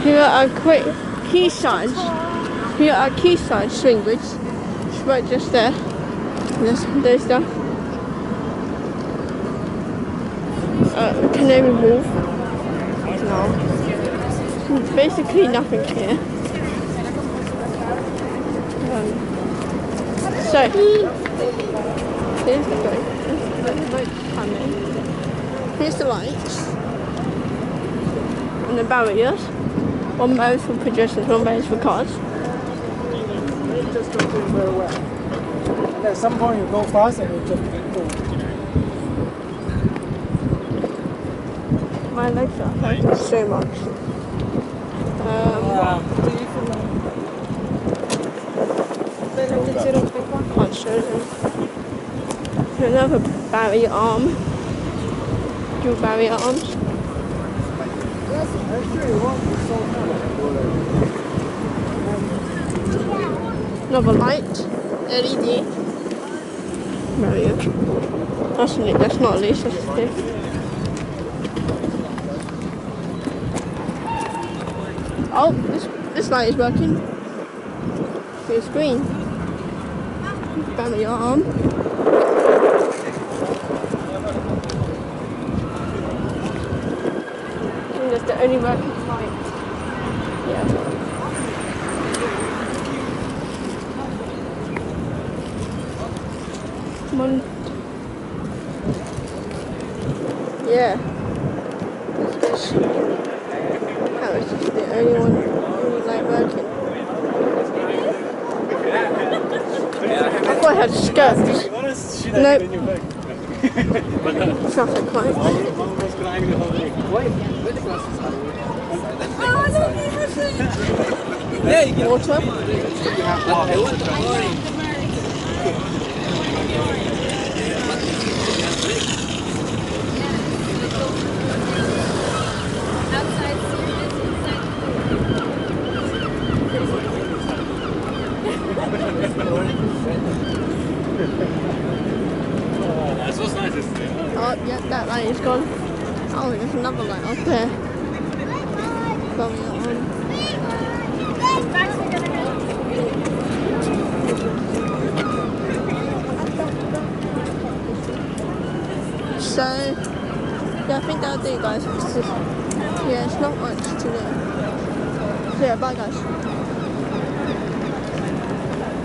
Here are Quayside. Here are Quayside swing bridge. It's right just there. There's the Canary Wharf. No. Basically nothing here. So here's the boat. The boat's coming. Here's the lights and the barriers. One barrier for pedestrians, one barrier for cars. It just don't do very well. And at some point you go fast and you just go. My legs are hurting so much. Can't show them. Another barrier arm. Dual barrier arms. Another light. LED. Barrier. That's not a leash, that's a stick. Oh, this light is working. It's green. Barrier arm. And that's the only working light. Yeah. Come on. Yeah. That's good. That was just the only light working. I thought I had skirts. Nope. Traffic lights. Water. That's what's nice, isn't it? Oh, yeah, that light is gone. Oh, there's another light up there. Going on. So, yeah, I think that'll do, guys. Yeah, it's not much to do. So, yeah, bye, guys.